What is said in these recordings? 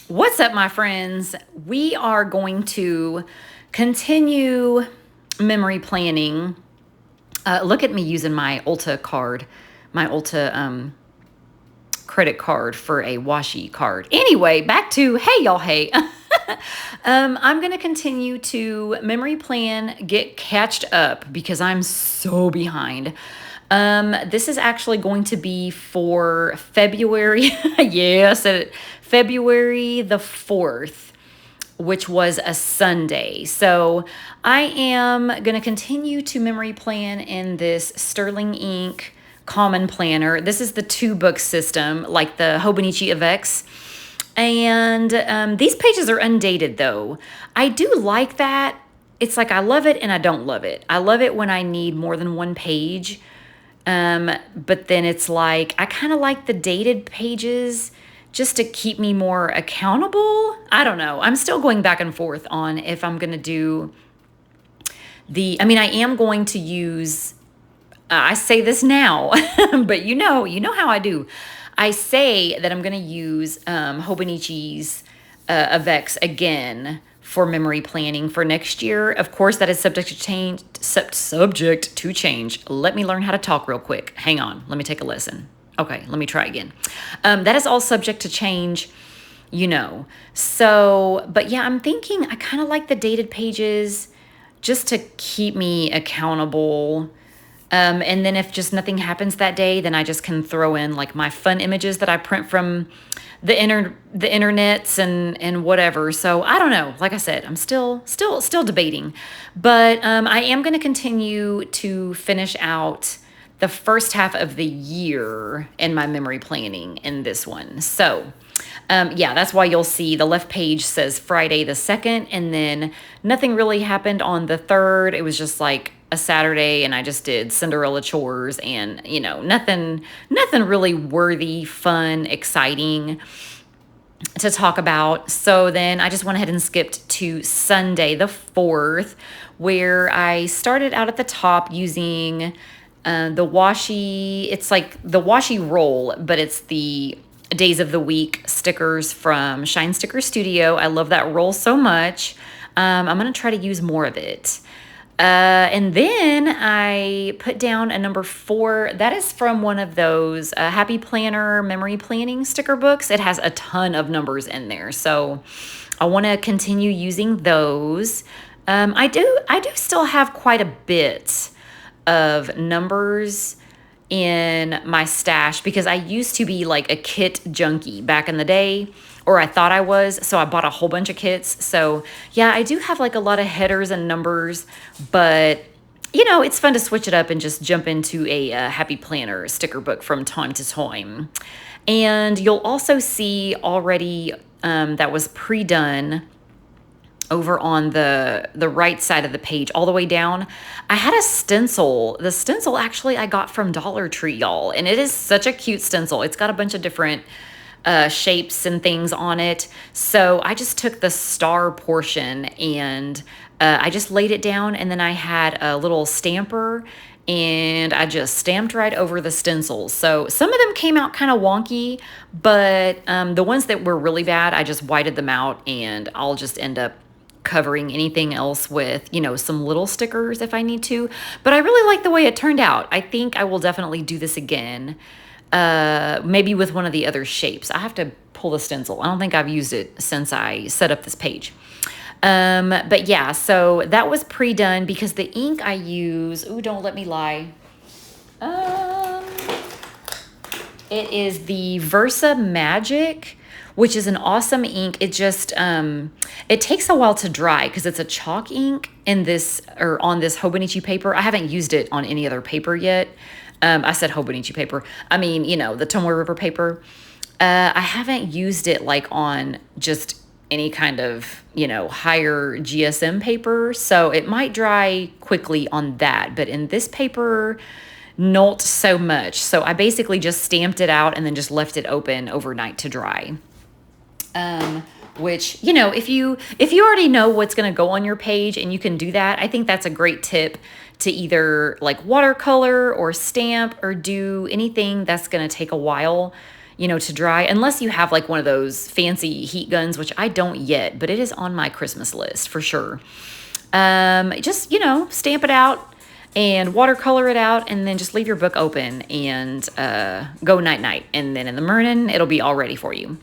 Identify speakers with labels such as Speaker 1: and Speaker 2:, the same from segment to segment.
Speaker 1: What's up, my friends? We are going to continue memory planning. Look at me using my Ulta card, my Ulta credit card for a washi card. Anyway, back to, hey, y'all, hey. I'm going to continue to memory plan, get catched up because I'm so behind. This is actually going to be for February. Yes, February the 4th, which was a Sunday. So I am going to continue to memory plan in this Sterling Ink Common Planner. This is the 2-book system, like the Hobonichi AVEX. And these pages are undated, though. I do like that. It's like I love it and I don't love it. I love it when I need more than one page. But then it's like, I kind of like the dated pages just to keep me more accountable. I don't know. I'm still going back and forth on if I'm going to do I am going to use, I say this now, but you know how I do. I say that I'm going to use Hobonichi's AVEX again for memory planning for next year. Of course, that is subject to change. Let me learn how to talk real quick. Hang on. Let me take a lesson. Okay, let me try again. That is all subject to change, So, but yeah, I'm thinking I kind of like the dated pages just to keep me accountable. And then if just nothing happens that day, then I just can throw in like my fun images that I print from the internets and whatever. So I don't know. Like I said, I'm still debating, but I am going to continue to finish out the first half of the year in my memory planning in this one. So yeah, that's why you'll see the left page says Friday the 2nd, and then nothing really happened on the 3rd. It was just like a Saturday, and I just did Cinderella chores and, nothing really worthy, fun, exciting to talk about. So then I just went ahead and skipped to Sunday the 4th, where I started out at the top using the washi. It's like the washi roll, but it's the days of the week stickers from Shine Sticker Studio. I love that roll so much. I'm going to try to use more of it. And then I put down a number 4. That is from one of those Happy Planner memory planning sticker books. It has a ton of numbers in there. So I want to continue using those. I do still have quite a bit of numbers in my stash because I used to be like a kit junkie back in the day, or I thought I was, so I bought a whole bunch of kits. So yeah, I do have like a lot of headers and numbers, but it's fun to switch it up and just jump into a Happy Planner sticker book from time to time. And you'll also see already that was pre-done over on the right side of the page, all the way down. I had a stencil. The stencil actually I got from Dollar Tree, y'all, and it is such a cute stencil. It's got a bunch of different shapes and things on it. So I just took the star portion and I just laid it down, and then I had a little stamper and I just stamped right over the stencils. So some of them came out kind of wonky, but the ones that were really bad, I just whited them out, and I'll just end up covering anything else with, some little stickers if I need to. But I really like the way it turned out. I think I will definitely do this again. Maybe with one of the other shapes. I have to pull the stencil. I don't think I've used it since I set up this page. But yeah, so that was pre-done because the ink I use, don't let me lie. It is the Versa Magic, which is an awesome ink. It just, it takes a while to dry because it's a chalk ink on this Hobonichi paper. I haven't used it on any other paper yet. I said Hobonichi paper. I mean, the Tomoe River paper. I haven't used it like on just any kind of, higher GSM paper. So it might dry quickly on that. But in this paper, not so much. So I basically just stamped it out and then just left it open overnight to dry. Which, if you already know what's going to go on your page and you can do that, I think that's a great tip to either like watercolor or stamp or do anything that's going to take a while. to dry, unless you have like one of those fancy heat guns, which I don't yet, but it is on my Christmas list for sure. Just, stamp it out and watercolor it out, and then just leave your book open and go night-night. And then in the morning, it'll be all ready for you.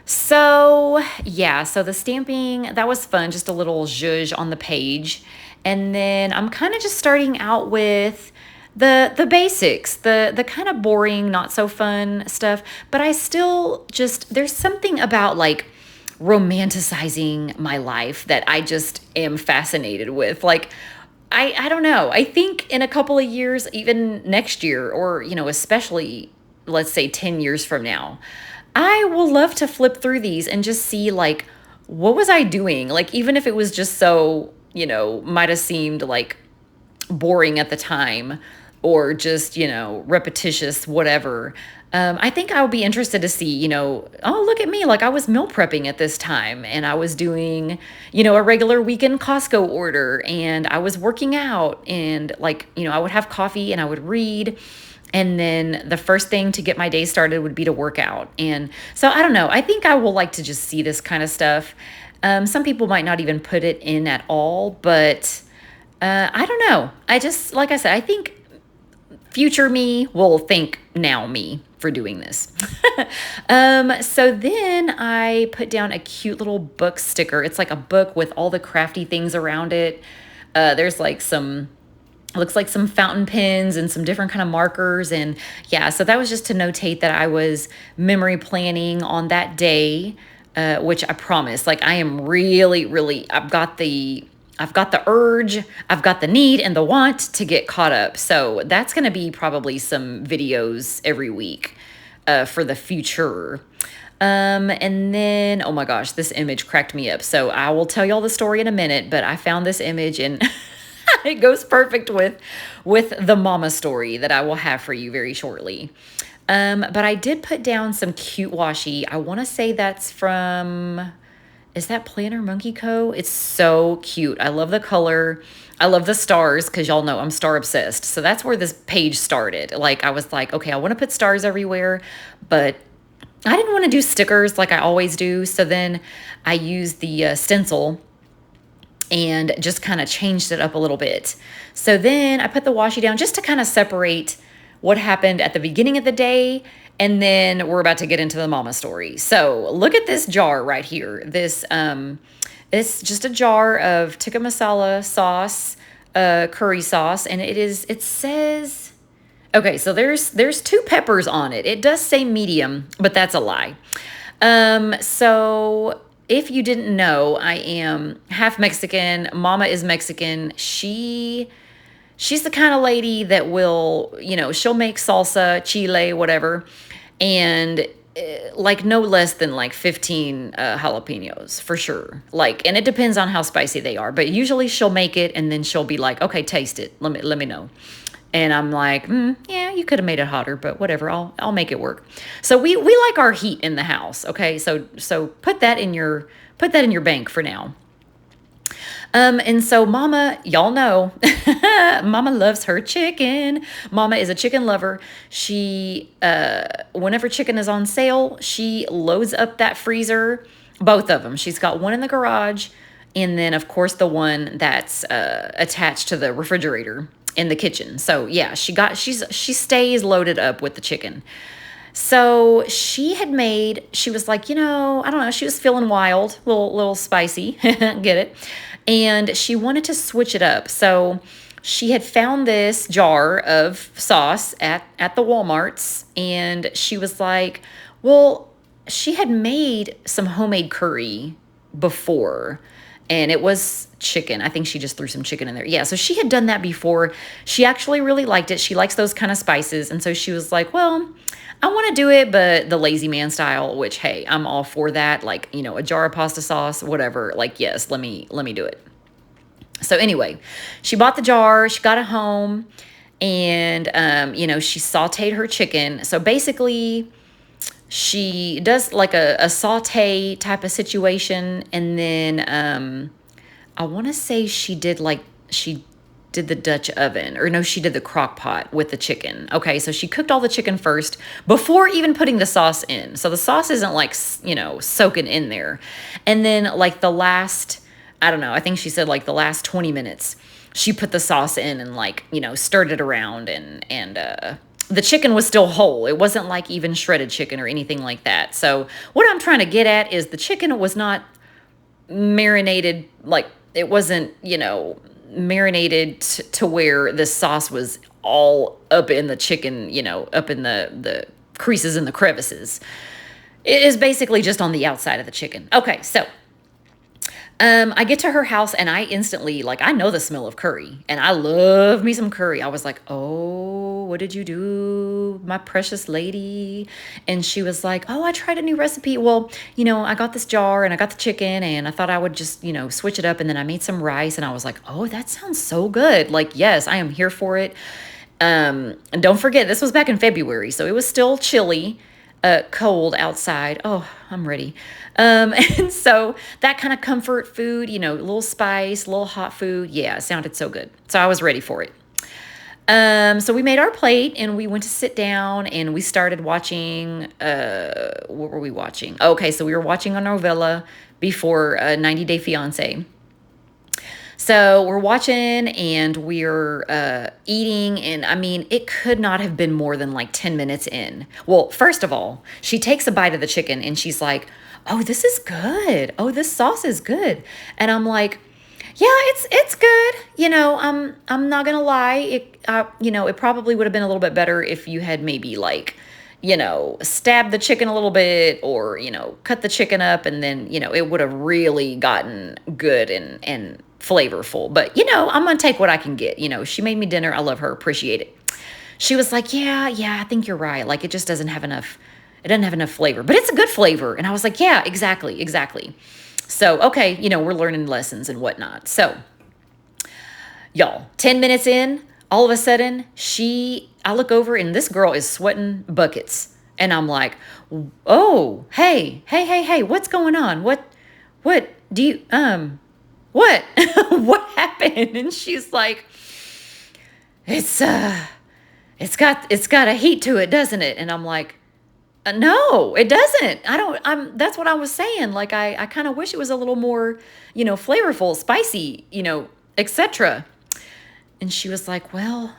Speaker 1: So yeah, so the stamping, that was fun, just a little zhuzh on the page. And then I'm kind of just starting out with the basics, the kind of boring, not so fun stuff, but I still just, there's something about like romanticizing my life that I just am fascinated with. Like, I don't know. I think in a couple of years, even next year, or, especially let's say 10 years from now, I will love to flip through these and just see like, what was I doing? Like, even if it was just so, might have seemed like boring at the time, or just, repetitious, whatever. I think I would be interested to see, oh, look at me. Like, I was meal prepping at this time, and I was doing, a regular weekend Costco order, and I was working out, and like, I would have coffee and I would read. And then the first thing to get my day started would be to work out. And so I don't know. I think I will like to just see this kind of stuff. Some people might not even put it in at all, but I don't know. I just, like I said, I think future me will thank now me for doing this. So then I put down a cute little book sticker. It's like a book with all the crafty things around it. There's like looks like some fountain pens and some different kind of markers. And yeah, so that was just to notate that I was memory planning on that day, which I promise, like I am really, I've got the urge, I've got the need and the want to get caught up. So that's going to be probably some videos every week for the future. And then, oh my gosh, this image cracked me up. So I will tell y'all the story in a minute, but I found this image and it goes perfect with the mama story that I will have for you very shortly. But I did put down some cute washi. I want to say that's from, is that Planner Monkey Co? It's so cute. I love the color. I love the stars, because y'all know I'm star obsessed. So that's where this page started. Like, I was like, okay, I want to put stars everywhere, but I didn't want to do stickers like I always do. So then I used the stencil and just kind of changed it up a little bit. So then I put the washi down just to kind of separate what happened at the beginning of the day, and then we're about to get into the mama story. So look at this jar right here. This it's just a jar of tikka masala sauce, curry sauce, and it says, okay, so there's 2 peppers on it. It does say medium, but that's a lie. So if you didn't know, I am half Mexican. Mama is Mexican. She's the kind of lady that will, she'll make salsa, chile, whatever, and like no less than like 15 jalapenos for sure. Like, and it depends on how spicy they are, but usually she'll make it and then she'll be like, okay, taste it. Let me know. And I'm like, yeah, you could have made it hotter, but whatever, I'll make it work. So we like our heat in the house, okay? So put that in your bank for now. And so Mama, y'all know, Mama loves her chicken. Mama is a chicken lover. She, whenever chicken is on sale, she loads up that freezer, both of them. She's got one in the garage, and then of course the one that's attached to the refrigerator in the kitchen. So yeah, she stays loaded up with the chicken. So she was like, I don't know, she was feeling wild, little spicy, get it? And she wanted to switch it up. So she had found this jar of sauce at the Walmarts, and she was like, well, she had made some homemade curry before, and it was chicken. I think she just threw some chicken in there. Yeah, so she had done that before. She actually really liked it. She likes those kind of spices. And so she was like, well, I want to do it, but the lazy man style, which, hey, I'm all for that. Like, a jar of pasta sauce, whatever. Like, yes, let me do it. So anyway, she bought the jar. She got it home, and, she sauteed her chicken. So basically, she does like a saute type of situation, and then I want to say she did did the Dutch oven, or no, she did the crock pot with the chicken. Okay, so she cooked all the chicken first before even putting the sauce in. So the sauce isn't like, soaking in there. And then like the last, I don't know, I think she said like the last 20 minutes, she put the sauce in and like, stirred it around, and the chicken was still whole. It wasn't like even shredded chicken or anything like that. So what I'm trying to get at is the chicken was not marinated, like it wasn't, marinated to where the sauce was all up in the chicken, up in the creases and the crevices. It is basically just on the outside of the chicken. Okay, so I get to her house and I instantly, like, I know the smell of curry and I love me some curry. I was like, oh, what did you do, my precious lady? And she was like, oh, I tried a new recipe. Well, I got this jar and I got the chicken and I thought I would just, switch it up. And then I made some rice and I was like, oh, that sounds so good. Like, yes, I am here for it. And don't forget, this was back in February, so it was still chilly. Cold outside. Oh, I'm ready. And so that kind of comfort food, a little spice, a little hot food. Yeah, it sounded so good. So I was ready for it. So we made our plate and we went to sit down and we started watching, what were we watching? Okay, so we were watching a novella before 90 Day Fiance. So we're watching and we're eating, and I mean, it could not have been more than like 10 minutes in. Well, first of all, she takes a bite of the chicken and she's like, oh, this is good. Oh, this sauce is good. And I'm like, yeah, it's good. I'm not gonna lie. It probably would have been a little bit better if you had maybe like, stabbed the chicken a little bit, or, cut the chicken up, and then, it would have really gotten good and flavorful. But, I'm going to take what I can get. She made me dinner. I love her. Appreciate it. She was like, yeah, I think you're right. Like, it just doesn't have enough. It doesn't have enough flavor, but it's a good flavor. And I was like, yeah, exactly. So, okay, we're learning lessons and whatnot. So, y'all, 10 minutes in, all of a sudden, I look over and this girl is sweating buckets. And I'm like, oh, hey, what's going on? What do you, what? What happened? And she's like, it's got a heat to it, doesn't it? And I'm like, no, it doesn't. That's what I was saying. Like, I kind of wish it was a little more, flavorful, spicy, etc. And she was like, well,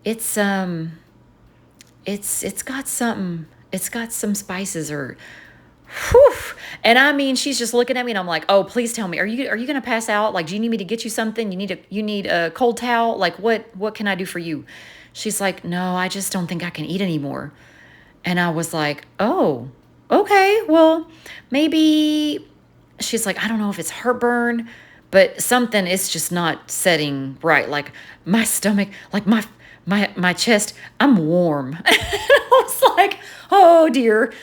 Speaker 1: it's got some spices, or whew. And I mean, she's just looking at me and I'm like, oh, please tell me, are you going to pass out? Like, do you need me to get you something? You need a cold towel? Like, what can I do for you? She's like, no, I just don't think I can eat anymore. And I was like, oh, okay, well, maybe. She's like, I don't know if it's heartburn, but something is just not setting right. Like my stomach, like my chest, I'm warm. And I was like, oh dear.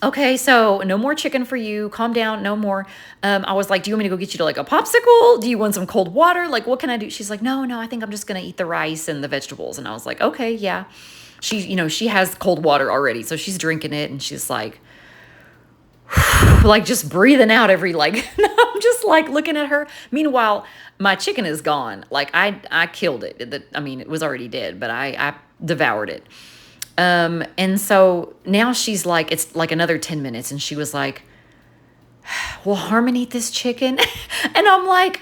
Speaker 1: Okay, so no more chicken for you. Calm down, no more. I was like, do you want me to go get you to like a popsicle? Do you want some cold water? Like, what can I do? She's like, no, I think I'm just going to eat the rice and the vegetables. And I was like, okay, yeah. She has cold water already, so she's drinking it and she's like, like just breathing out every, like, I'm just like looking at her. Meanwhile, my chicken is gone. Like I killed it. It was already dead, but I devoured it. And so now she's like, it's like another 10 minutes. And she was like, will Harmon eat this chicken? And I'm like,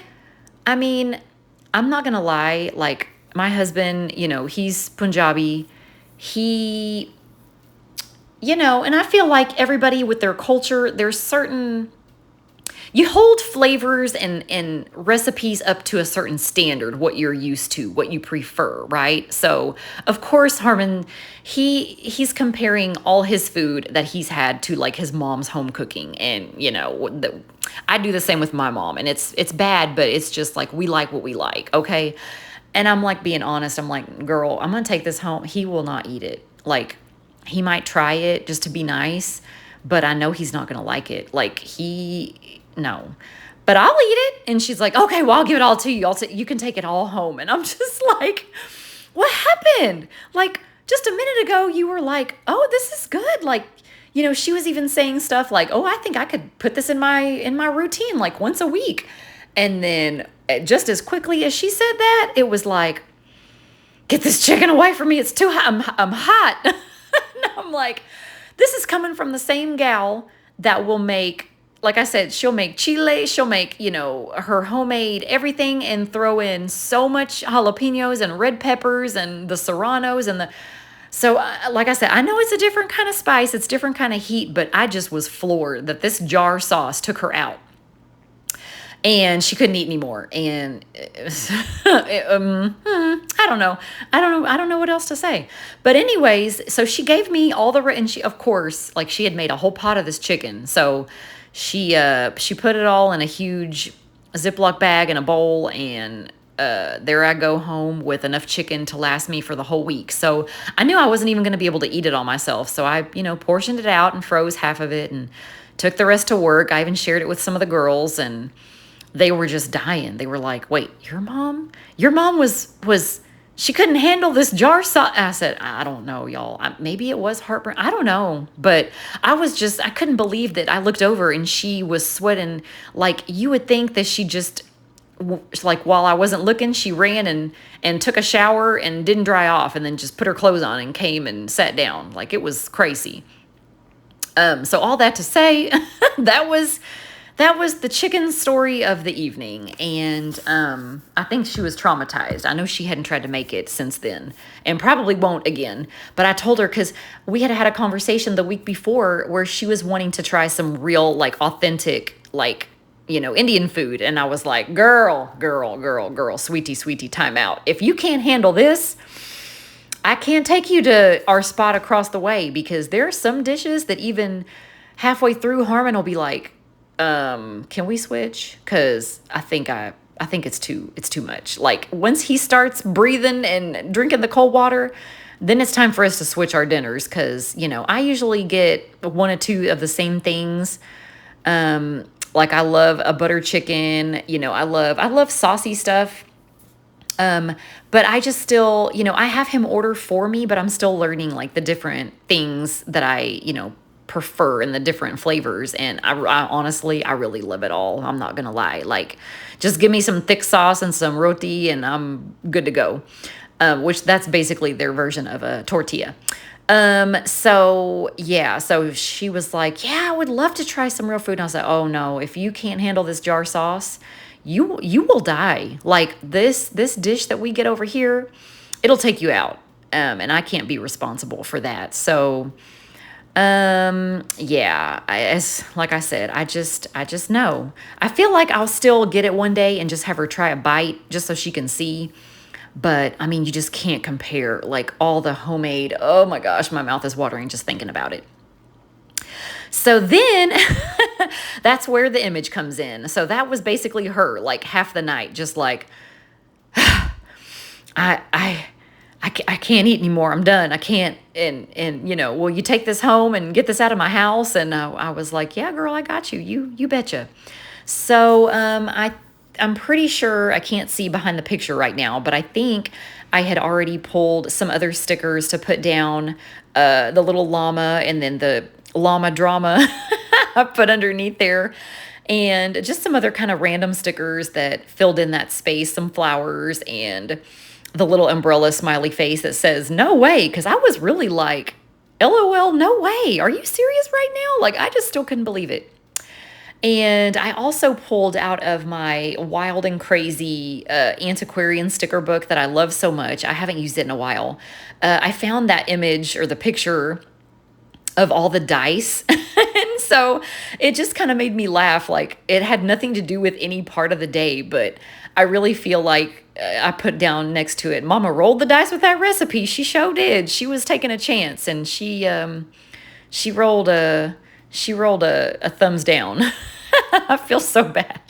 Speaker 1: I'm not going to lie. Like my husband, he's Punjabi. He, and I feel like everybody with their culture, there's certain, you hold flavors and recipes up to a certain standard, what you're used to, what you prefer, right? So, of course, Harmon, he's comparing all his food that he's had to like his mom's home cooking. And, I do the same with my mom, and it's bad, but it's just like, we like what we like, okay? And I'm like being honest. I'm like, girl, I'm going to take this home. He will not eat it. Like, he might try it just to be nice, but I know he's not going to like it. Like, no. But I'll eat it. And she's like, okay, well, I'll give it all to you. You can take it all home. And I'm just like, what happened? Like, just a minute ago, you were like, oh, this is good. Like, she was even saying stuff like, oh, I think I could put this in my routine like once a week. And then just as quickly as she said that, it was like, get this chicken away from me. It's too hot. I'm hot. And I'm like, this is coming from the same gal that will make, like I said, she'll make chile. She'll make, her homemade everything and throw in so much jalapenos and red peppers and the serranos and so like I said, I know it's a different kind of spice. It's different kind of heat, but I just was floored that this jar sauce took her out. And she couldn't eat anymore. And I don't know. I don't know what else to say. But anyways, so she gave me all and she, of course, like she had made a whole pot of this chicken. So she put it all in a huge Ziploc bag in a bowl, and there I go home with enough chicken to last me for the whole week. So I knew I wasn't even going to be able to eat it all myself. So I, portioned it out and froze half of it and took the rest to work. I even shared it with some of the girls, and they were just dying. They were like, wait, your mom was, she couldn't handle this jar sauce. I said, I don't know, y'all. Maybe it was heartburn. I don't know. But I couldn't believe that I looked over and she was sweating. Like, you would think that she just, like, while I wasn't looking, she ran and took a shower and didn't dry off and then just put her clothes on and came and sat down. Like, it was crazy. So all that to say, that was the chicken story of the evening. And I think she was traumatized. I know she hadn't tried to make it since then and probably won't again. But I told her, because we had a conversation the week before where she was wanting to try some real, like, authentic, like, Indian food. And I was like, girl, sweetie, time out. If you can't handle this, I can't take you to our spot across the way, because there are some dishes that even halfway through Harmon will be like, can we switch? Cause I think it's too much. Like, once he starts breathing and drinking the cold water, then it's time for us to switch our dinners. Cause, I usually get one or two of the same things. Like, I love a butter chicken, I love saucy stuff. But I just still, I have him order for me, but I'm still learning, like, the different things that I, prefer and the different flavors. And I honestly, I really love it all. I'm not gonna lie. Like, just give me some thick sauce and some roti and I'm good to go. Which that's basically their version of a tortilla. So yeah, so she was like, yeah, I would love to try some real food. And I was like, oh no, if you can't handle this jar sauce, you will die. Like, this dish that we get over here, it'll take you out. And I can't be responsible for that. So, yeah, like I said, I just know. I feel like I'll still get it one day and just have her try a bite just so she can see. But I mean, you just can't compare, like, all the homemade. Oh my gosh, my mouth is watering just thinking about it. So then that's where the image comes in. So that was basically her, like, half the night, just like, I can't eat anymore. I'm done. I can't. And will you take this home and get this out of my house? And I was like, yeah, girl, I got you. You betcha. So I'm pretty sure, I can't see behind the picture right now, but I think I had already pulled some other stickers to put down, the little llama and then the llama drama I put underneath there, and just some other kind of random stickers that filled in that space, some flowers and the little umbrella smiley face that says, no way. Cause I was really like, LOL, no way. Are you serious right now? Like, I just still couldn't believe it. And I also pulled out of my wild and crazy antiquarian sticker book that I love so much. I haven't used it in a while. I found that image, or the picture of all the dice. And so it just kind of made me laugh. Like, it had nothing to do with any part of the day, but I really feel like I put down next to it, Mama rolled the dice with that recipe. She sure did. She was taking a chance, and she rolled a thumbs down. I feel so bad.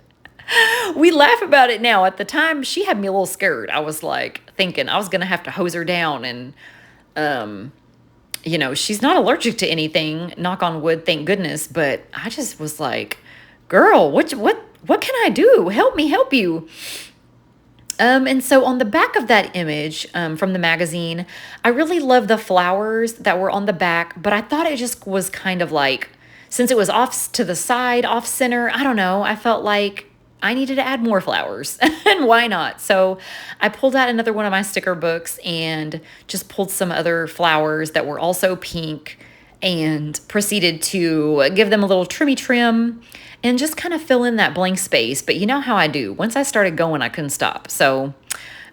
Speaker 1: We laugh about it now. At the time, she had me a little scared. I was like thinking I was going to have to hose her down, and she's not allergic to anything, knock on wood, thank goodness. But I just was like, girl, what can I do? Help me help you. And so on the back of that image, from the magazine, I really love the flowers that were on the back, but I thought it just was kind of like, since it was off to the side, off center, I don't know. I felt like I needed to add more flowers and why not? So I pulled out another one of my sticker books and just pulled some other flowers that were also pink and proceeded to give them a little trimmy trim and just kind of fill in that blank space. But you know how I do. Once I started going, I couldn't stop. So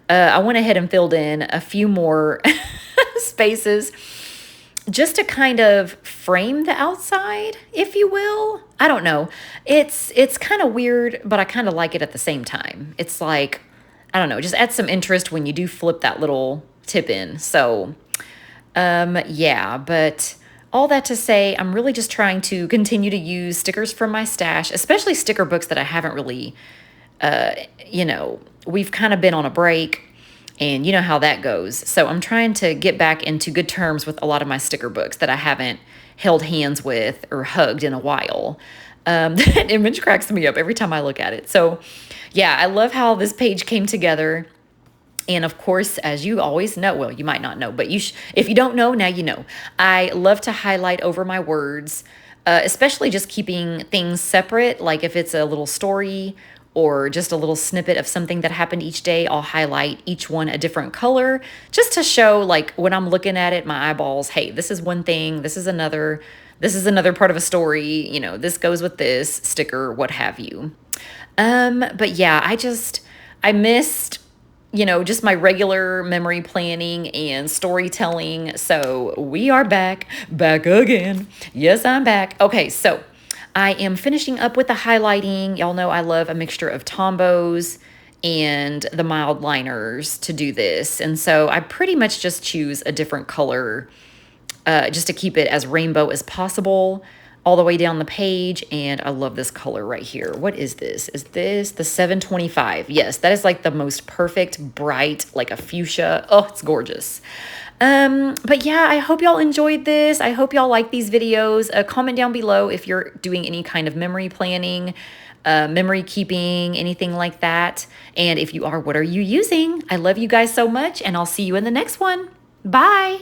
Speaker 1: I went ahead and filled in a few more spaces just to kind of frame the outside, if you will. I don't know. It's kind of weird, but I kind of like it at the same time. It's like, I don't know, just add some interest when you do flip that little tip in. So, yeah, but all that to say, I'm really just trying to continue to use stickers from my stash, especially sticker books that I haven't really, you know, we've kind of been on a break. And you know how that goes. So I'm trying to get back into good terms with a lot of my sticker books that I haven't held hands with or hugged in a while. That image cracks me up every time I look at it. So yeah, I love how this page came together. And of course, as you always know, well, you might not know, but if you don't know, now you know. I love to highlight over my words, especially just keeping things separate. Like if it's a little story or just a little snippet of something that happened each day, I'll highlight each one a different color just to show, like, when I'm looking at it, my eyeballs, hey, this is one thing, this is another part of a story, you know, this goes with this sticker, what have you. But yeah, I missed, you know, just my regular memory planning and storytelling. So we are back again. Yes, I'm back. Okay, so I am finishing up with the highlighting. Y'all know I love a mixture of Tombows and the mild liners to do this. And so I pretty much just choose a different color just to keep it as rainbow as possible all the way down the page. And I love this color right here. What is this? Is this the 725? Yes, that is like the most perfect, bright, like a fuchsia. Oh, it's gorgeous. But yeah, I hope y'all enjoyed this. I hope y'all like these videos. Comment down below if you're doing any kind of memory planning, memory keeping, anything like that. And if you are, what are you using? I love you guys so much, and I'll see you in the next one. Bye.